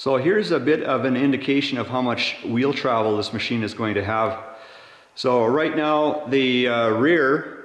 So here's a bit of an indication of how much wheel travel this machine is going to have. So right now the rear,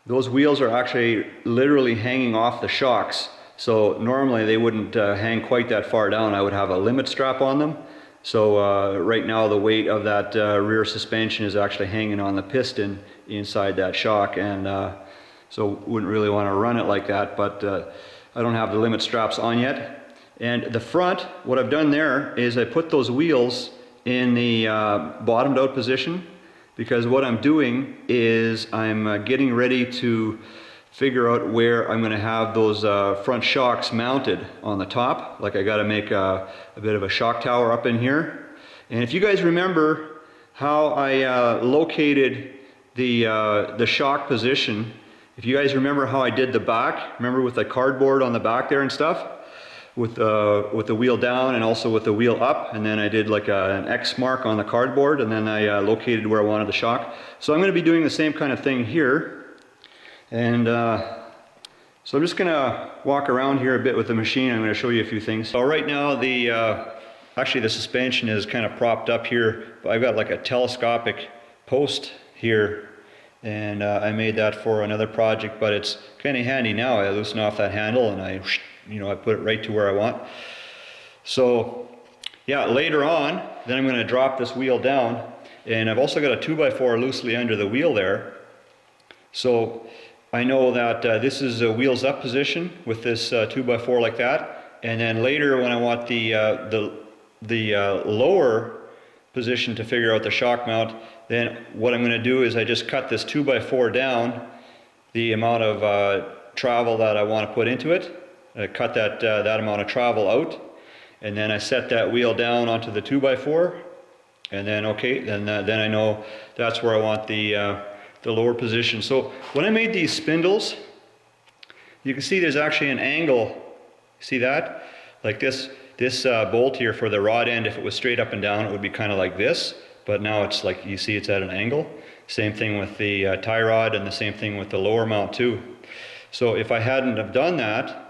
those wheels are actually literally hanging off the shocks. So normally they wouldn't hang quite that far down. I would have a limit strap on them. So right now the weight of that rear suspension is actually hanging on the piston inside that shock, and so wouldn't really want to run it like that, but I don't have the limit straps on yet. And the front, what I've done there is I put those wheels in the bottomed out position, because what I'm doing is I'm getting ready to figure out where I'm going to have those front shocks mounted on the top. Like I got to make a bit of a shock tower up in here. And if you guys remember how I located the shock position, if you guys remember how I did the back, remember with the cardboard on the back there and stuff? With the wheel down and also with the wheel up, and then I did like an X mark on the cardboard, and then I located where I wanted the shock. So I'm going to be doing the same kind of thing here, and so I'm just going to walk around here a bit with the machine. I'm going to show you a few things. So right now actually the suspension is kind of propped up here. I've got like a telescopic post here, and I made that for another project, but it's kind of handy now. I loosen off that handle and I put it right to where I want. So yeah, later on, then I'm going to drop this wheel down, and I've also got a 2x4 loosely under the wheel there. So I know that this is a wheels up position with this 2x4 like that, and then later when I want the lower position to figure out the shock mount, then what I'm going to do is I just cut this 2x4 down, the amount of travel that I want to put into it. I cut that amount of travel out, and then I set that wheel down onto the 2x4, and then then I know that's where I want the lower position. So when I made these spindles, you can see there's actually an angle. See that? Like this bolt here for the rod end, if it was straight up and down, it would be kind of like this, but now it's like, you see it's at an angle. Same thing with the tie rod, and the same thing with the lower mount too. So if I hadn't have done that,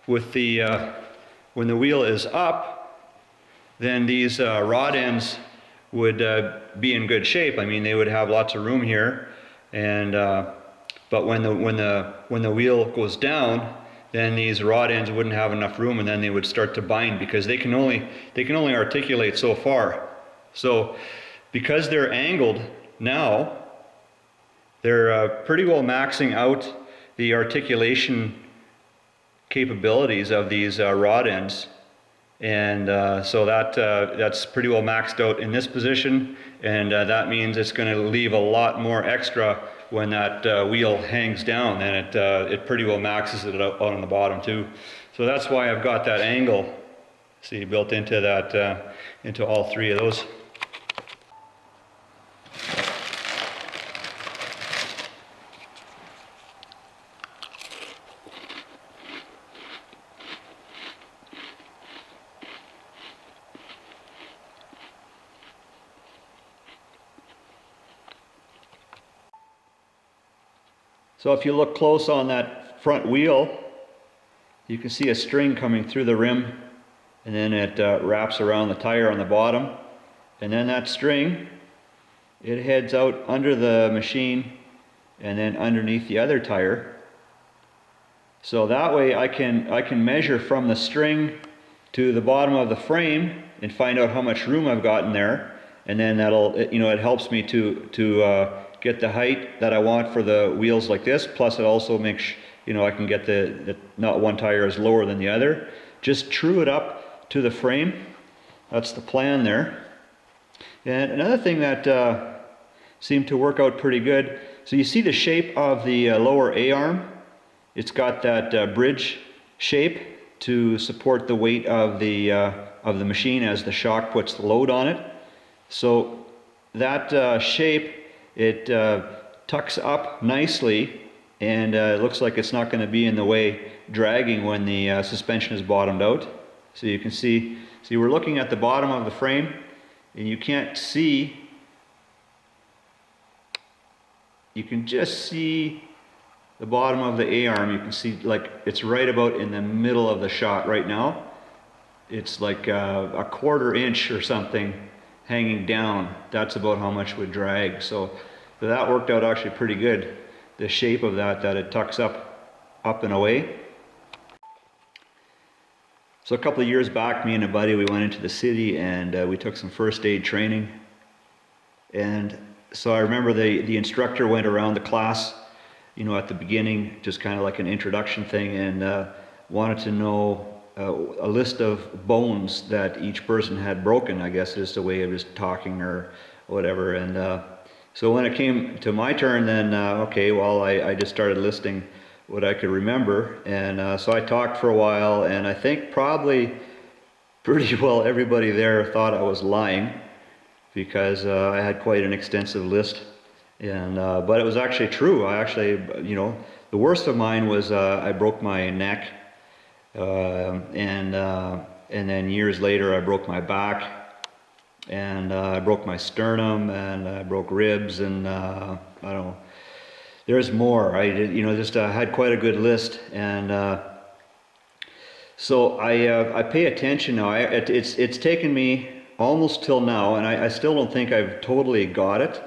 with the when the wheel is up, then these rod ends would be in good shape. I mean, they would have lots of room here, and but when the wheel goes down, then these rod ends wouldn't have enough room, and then they would start to bind, because they can only articulate so far. So because they're angled now, they're pretty well maxing out the articulation capabilities of these rod ends, and so that's pretty well maxed out in this position, and that means it's going to leave a lot more extra when that wheel hangs down, and it pretty well maxes it out on the bottom too. So that's why I've got that angle, see, built into that into all three of those. So if you look close on that front wheel, you can see a string coming through the rim, and then it wraps around the tire on the bottom, and then that string, it heads out under the machine and then underneath the other tire. So that way I can measure from the string to the bottom of the frame and find out how much room I've got in there, and then it helps me to get the height that I want for the wheels like this. Plus it also makes, I can get the not one tire is lower than the other. Just true it up to the frame. That's the plan there. And another thing that seemed to work out pretty good, so you see the shape of the lower A-arm. It's got that bridge shape to support the weight of the machine as the shock puts the load on it. So that shape, it tucks up nicely, and it looks like it's not going to be in the way dragging when the suspension is bottomed out. So you can see we're looking at the bottom of the frame, and you can't see, you can just see the bottom of the A-arm. You can see like it's right about in the middle of the shot right now. it's like a quarter inch or something hanging down. That's about how much would drag. So that worked out actually pretty good. The shape of that it tucks up and away. So a couple of years back, me and a buddy, we went into the city and we took some first aid training. And so I remember the instructor went around the class, you know, at the beginning, just kind of like an introduction thing, and wanted to know a list of bones that each person had broken, I guess, just a way of just talking or whatever. And so when it came to my turn, then okay, well, I just started listing what I could remember, and so I talked for a while, and I think probably pretty well everybody there thought I was lying, because I had quite an extensive list, and but it was actually true. I actually, you know, the worst of mine was I broke my neck, and then years later I broke my back, and I broke my sternum, and I broke ribs, and I don't know. There's more. I did, you know, just had quite a good list, and so I pay attention now. It's taken me almost till now, and I still don't think I've totally got it.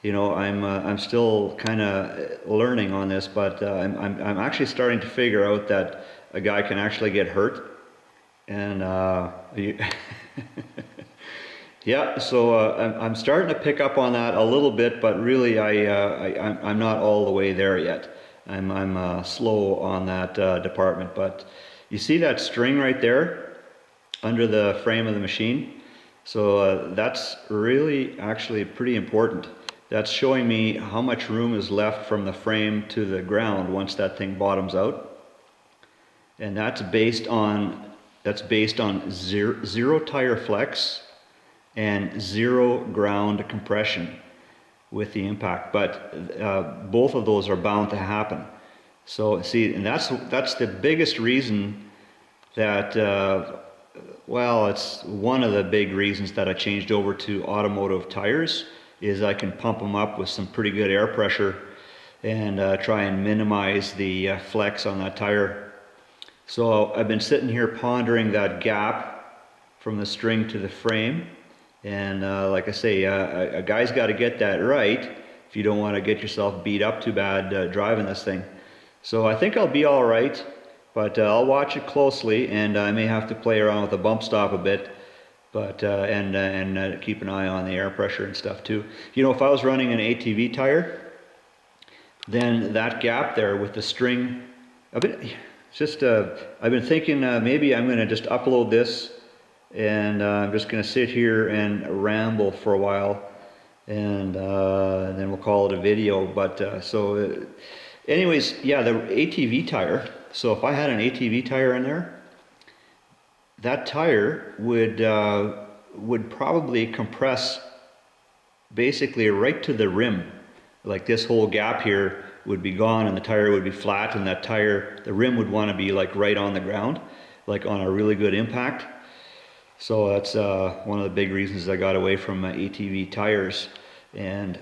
You know, I'm still kind of learning on this, but I'm actually starting to figure out that a guy can actually get hurt, and yeah, so I'm starting to pick up on that a little bit, but really I'm not all the way there yet. I'm slow on that department. But you see that string right there under the frame of the machine? So that's really actually pretty important. That's showing me how much room is left from the frame to the ground once that thing bottoms out. And that's based on zero tire flex and zero ground compression with the impact, but both of those are bound to happen. So see, and that's the biggest reason that well, it's one of the big reasons that I changed over to automotive tires, is I can pump them up with some pretty good air pressure and try and minimize the flex on that tire. So I've been sitting here pondering that gap from the string to the frame. And like I say, a guy's got to get that right if you don't want to get yourself beat up too bad driving this thing. So I think I'll be all right, but I'll watch it closely, and I may have to play around with the bump stop a bit, but and keep an eye on the air pressure and stuff too. You know, if I was running an ATV tire, then that gap there with the string, I've been thinking maybe I'm going to just upload this. And I'm just going to sit here and ramble for a while, and then we'll call it a video. But anyways, yeah, the ATV tire. So if I had an ATV tire in there, that tire would probably compress basically right to the rim. Like this whole gap here would be gone, and the tire would be flat, and that tire, the rim would want to be like right on the ground, like on a really good impact. So that's one of the big reasons I got away from ATV tires. And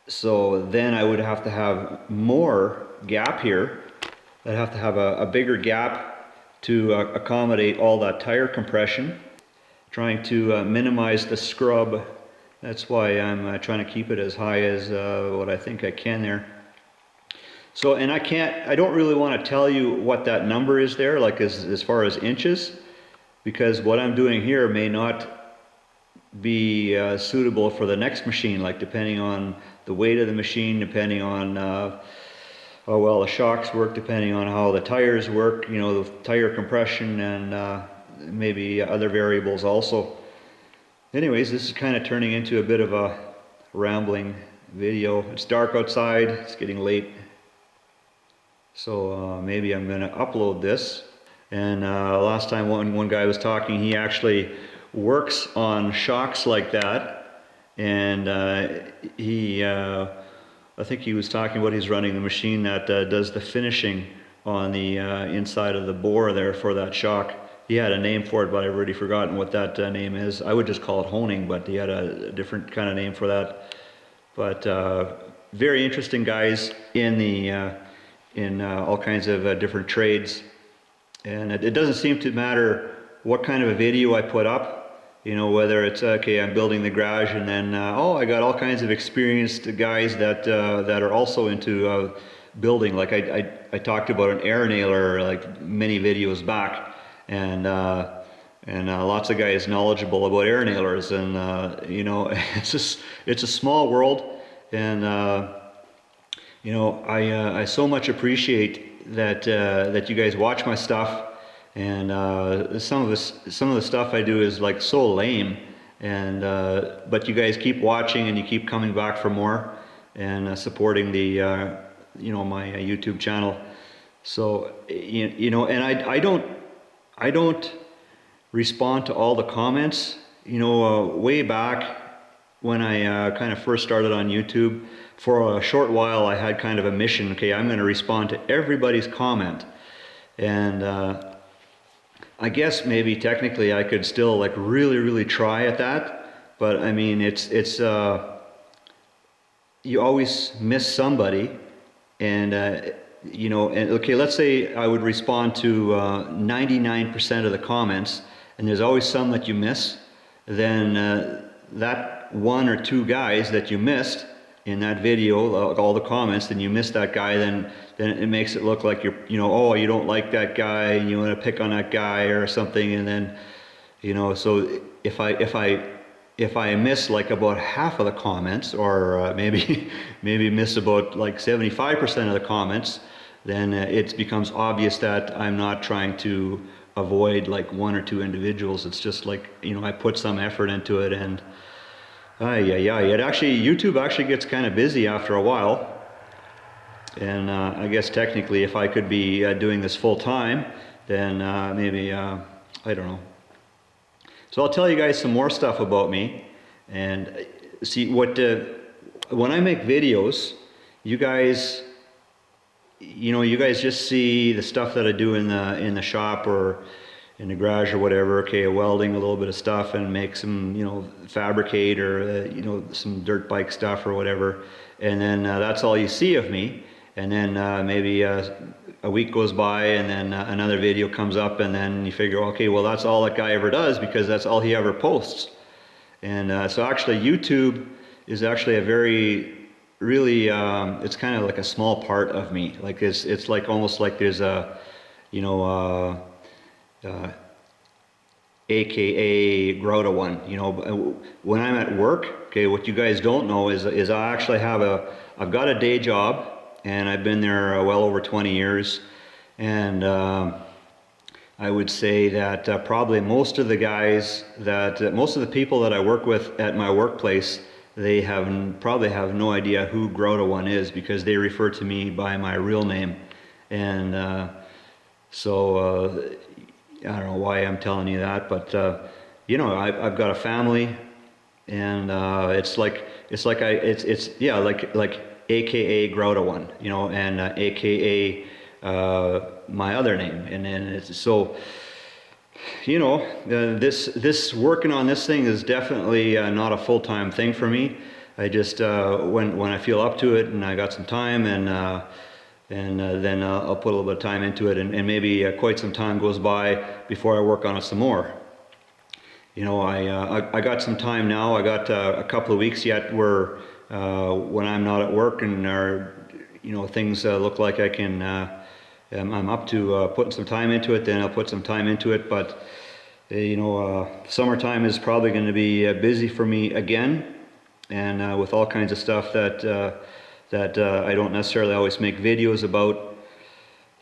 so then I would have to have more gap here. I'd have to have a bigger gap to accommodate all that tire compression, trying to minimize the scrub. That's why I'm trying to keep it as high as what I think I can there. So, and I don't really want to tell you what that number is there, like as far as inches, because what I'm doing here may not be suitable for the next machine, like depending on the weight of the machine, depending on how well the shocks work, depending on how the tires work, you know, the tire compression, and maybe other variables also. Anyways, this is kind of turning into a bit of a rambling video. It's dark outside, it's getting late, so maybe I'm going to upload this. And last time one guy was talking, he actually works on shocks like that, and I think he was talking about he's running the machine that does the finishing on the inside of the bore there for that shock. He had a name for it, but I've already forgotten what that name is. I would just call it honing, but he had a different kind of name for that. But very interesting guys in all kinds of different trades. And it doesn't seem to matter what kind of a video I put up, you know, whether it's, okay, I'm building the garage, and then, oh, I got all kinds of experienced guys that, that are also into building. Like I talked about an air nailer like many videos back, and lots of guys knowledgeable about air nailers, and you know, it's a small world, and you know, I so much appreciate that that you guys watch my stuff, and some of the stuff I do is like so lame, and but you guys keep watching and you keep coming back for more, and supporting the you know, my YouTube channel. So you know, and I don't respond to all the comments. You know, way back when I kind of first started on YouTube, for a short while I had kind of a mission, okay, I'm going to respond to everybody's comment. And I guess maybe technically I could still like really try at that, but I mean, it's you always miss somebody, and you know, and okay, let's say I would respond to 99% of the comments, and there's always some that you miss. Then that one or two guys that you missed in that video, all the comments, then you missed that guy, then it makes it look like you're, you know, oh, you don't like that guy and you want to pick on that guy or something. And then, you know, so if I miss like about half of the comments, or maybe miss about like 75% of the comments, then it becomes obvious that I'm not trying to avoid like one or two individuals. It's just like, you know, I put some effort into it, and it actually, YouTube actually gets kind of busy after a while. And I guess technically if I could be doing this full time, then maybe I don't know. So I'll tell you guys some more stuff about me, and see what when I make videos, you guys, you know, you guys just see the stuff that I do in the shop or in the garage or whatever. Okay, welding a little bit of stuff and make some, you know, fabricate, or you know, some dirt bike stuff or whatever, and then that's all you see of me. And then maybe a week goes by, and then another video comes up, and then you figure, okay, well, that's all that guy ever does, because that's all he ever posts. And so actually YouTube is actually a very, really, it's kind of like a small part of me. Like it's like almost like there's a, you know, AKA Grota one. You know, when I'm at work, okay, what you guys don't know is I actually I've got a day job, and I've been there well over 20 years, and I would say that probably most of the guys most of the people that I work with at my workplace, they probably have no idea who Grota one is, because they refer to me by my real name. And so I don't know why I'm telling you that, but you know, I've got a family, and it's like AKA Grota one, you know, and AKA my other name. And then it's so, you know, this working on this thing is definitely not a full-time thing for me. I just when I feel up to it and I got some time, and then I'll put a little bit of time into it, and maybe quite some time goes by before I work on it some more. You know, I got some time now. I got a couple of weeks yet where when I'm not at work, and you know, things look like I can, I'm up to putting some time into it, then I'll put some time into it. But you know, summertime is probably going to be busy for me again, and with all kinds of stuff that I don't necessarily always make videos about.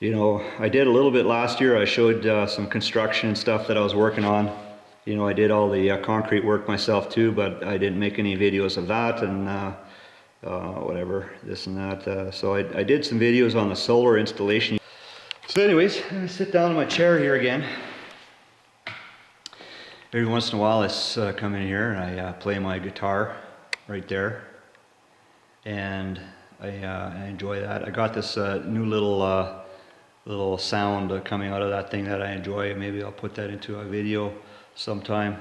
You know, I did a little bit last year. I showed some construction stuff that I was working on. You know, I did all the concrete work myself too, but I didn't make any videos of that, and whatever, this and that. So I did some videos on the solar installation. So anyways, I'm going to sit down in my chair here again. Every once in a while I come in here and I play my guitar right there, and I enjoy that. I got this new little sound coming out of that thing that I enjoy. Maybe I'll put that into a video sometime.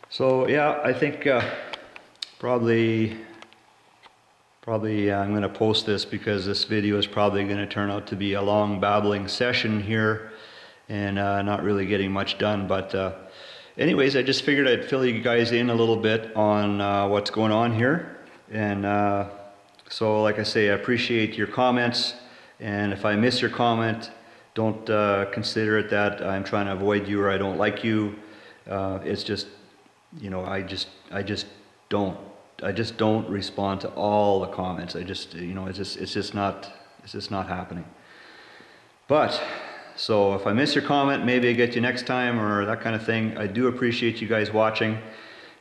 So yeah, I think probably I'm going to post this, because this video is probably going to turn out to be a long babbling session here, and not really getting much done. But anyways, I just figured I'd fill you guys in a little bit on what's going on here. And so like I say, I appreciate your comments, and if I miss your comment, don't consider it that I'm trying to avoid you or I don't like you. It's just, you know, I just don't respond to all the comments. I just, you know, it's just not happening. But so if I miss your comment, maybe I get you next time or that kind of thing. I do appreciate you guys watching,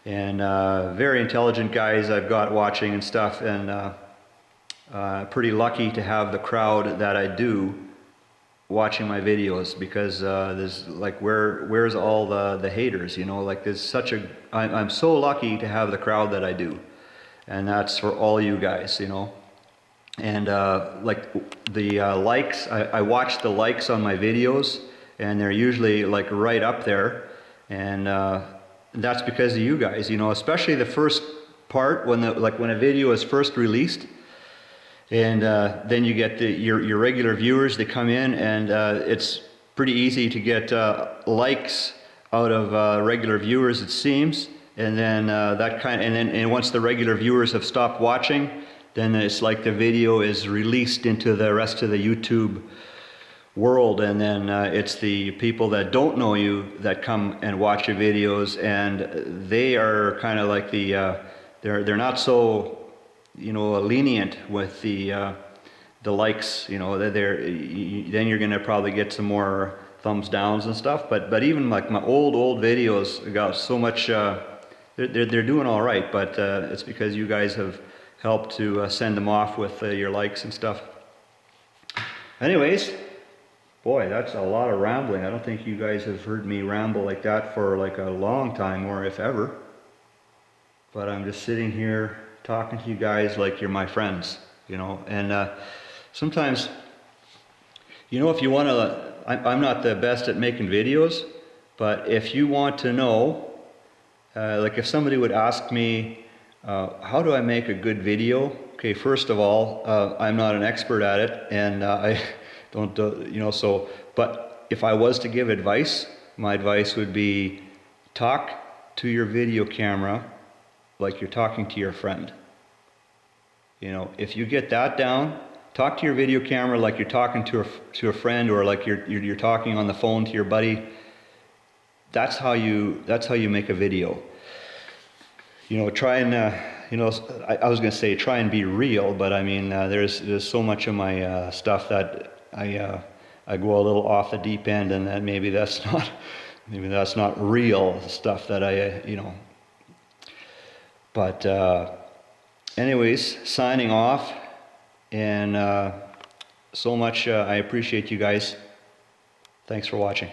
and very intelligent guys I've got watching and stuff, and pretty lucky to have the crowd that I do watching my videos, because there's like, where's all the haters, you know? Like, there's such a, I'm so lucky to have the crowd that I do, and that's for all you guys, you know. And like the likes, I watch the likes on my videos, and they're usually like right up there, and that's because of you guys, you know, especially the first part when when a video is first released. And then you get your regular viewers. They come in, and it's pretty easy to get likes out of regular viewers, it seems. And then and once the regular viewers have stopped watching, then it's like the video is released into the rest of the YouTube world, and then it's the people that don't know you that come and watch your videos, and they are kind of like they're not so, you know, lenient with the likes, you know. Then you're going to probably get some more thumbs downs and stuff. But even like my old videos got so much. They're doing all right, but it's because you guys have helped to send them off with your likes and stuff. Anyways, boy, that's a lot of rambling. I don't think you guys have heard me ramble like that for like a long time, or if ever. But I'm just sitting here talking to you guys like you're my friends, you know. And sometimes, you know, if you want to, I'm not the best at making videos, but if you want to know, like if somebody would ask me, how do I make a good video? Okay, first of all, I'm not an expert at it, and I don't, you know, so, but if I was to give advice, my advice would be talk to your video camera like you're talking to your friend. You know, if you get that down, talk to your video camera like you're talking to a friend, or like you're talking on the phone to your buddy. That's how you make a video. You know, try and you know, I was going to say try and be real, but I mean there's so much of my stuff that I go a little off the deep end, and that maybe that's not real stuff that I you know. But anyways, signing off, and so much I appreciate you guys. Thanks for watching.